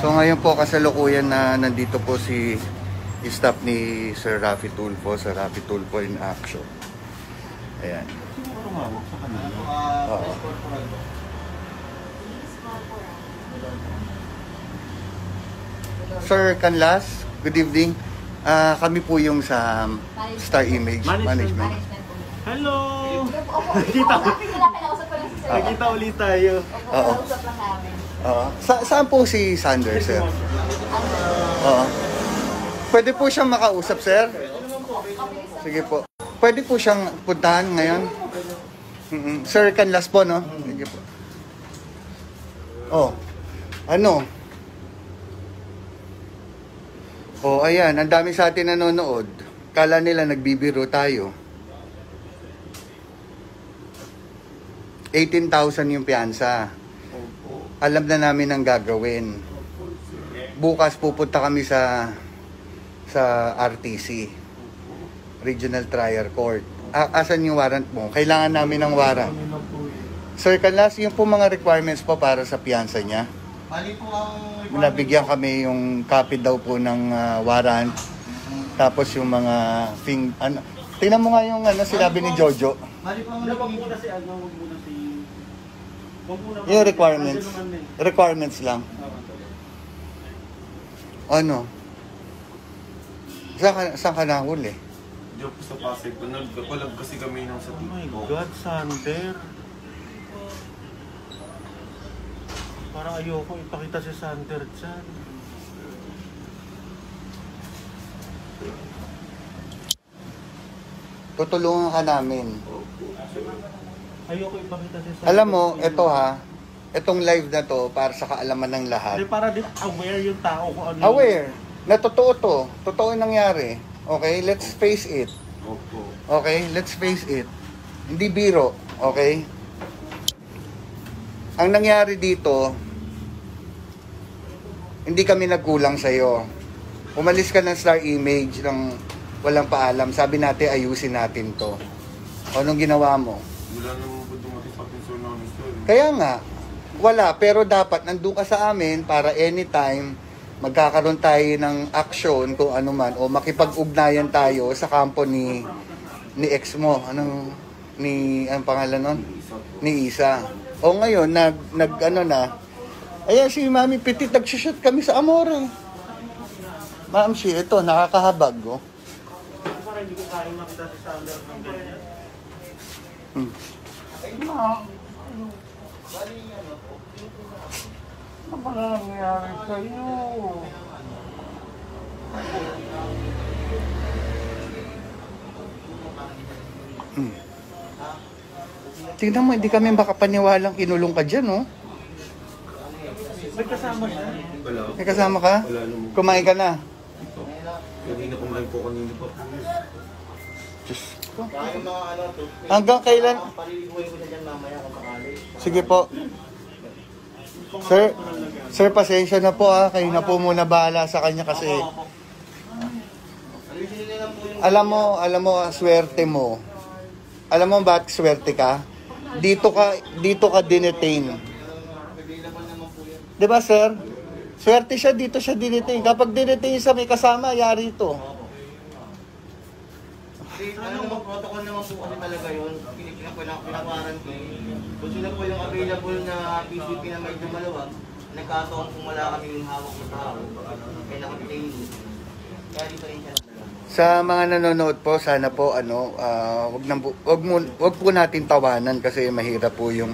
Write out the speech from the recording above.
So ngayon po kasalukuyan na nandito po si staff ni Sir Raffy Tulfo sa Raffy Tulfo in Action. Ayan. Oo. Sir Canlas, good evening. Kami po yung sa Star Image Management. Hello! Nakita ulit tayo. Oo. Saan po si Sander, sir? Oo. Pwede po siyang makausap, sir? Sige po. Pwede po siyang puntahan ngayon? Sir Canlas po, no? Sige po. Oh. Ano? Oh, ayan. Ang dami sa atin nanonood. Kala nila nagbibiro tayo. 18,000 yung piyansa. Alam na namin ang gagawin. Bukas pupunta kami sa RTC, Regional Trial Court. Asan yung warrant mo? Kailangan namin ng warrant. Sir Canlas, yung po mga requirements po para sa piyansa niya. Nabigyan kami yung copy daw po ng warrant. Tapos yung mga tingnan mo nga yung sinabi ni Jojo. Yung requirements lang. Ano? Saan ka nahuli? Diyo po sa Pasig. Nagkapalag kasi kami ng sa TikTok. Oh my God, Sander. Parang ayoko ipakita si Sander dyan. Tutulungan ka namin. Ayoko ipakita si Sander. Alam mo, ito itong live na to para sa kaalaman ng lahat. Hindi, para din aware yung tao kung ano. Aware na totoo to. Totoo yung nangyari. Okay, let's face it. Okay, let's face it. Hindi biro. Okay? Ang nangyari dito, hindi kami nagkulang sa'yo. Umalis ka ng Star Image ng walang paalam. Sabi natin, ayusin natin to. O, anong ginawa mo? Wala naman po dumating sa akin, sir, namin, sir. Kaya nga, wala. Pero dapat nandun ka sa amin para anytime magkakaroon tayo ng action kung ano man o makipag-ugnayan tayo sa kampo ni ex mo. Anong pangalan nun? Ni Isa. O ngayon, nag ayan si Mami Petit, nagsushoot kami sa Amore. Ma'am, ito, nakakahabag, oh. Para hindi ko kaya makita si Sander ng ganyan. Ano ba nangyari sa'yo? Tingnan mo, hindi kami makapaniwalang kinulong ka dyan, oh. May kasama siya. Wala. May kasama ka? Wala naman. Kumain ka na? Ito. Kanina kumain po kanina po. Diyos ko. Hanggang kailan? Sige po. Sir, pasensya na po ha. Kayo na po muna bahala sa kanya kasi alam mo, swerte mo. Alam mo bakit swerte ka? Dito ka dinetain. 'Di ba, sir? Swerte siya, dito siya dinetain. Kapag dinetain sa may kasama, yari ito. Ano mo, protocol naman po kasi talaga yun. Pinawaran ko. Kung sila po yung available na PCP na may dumalawa, nagkataon kung wala kami yung hawak na tao, kaya nakapitain yun. Kaya dito rin siya naman. Sa mga nanonood po, sana po wag po natin tawanan kasi mahirap po yung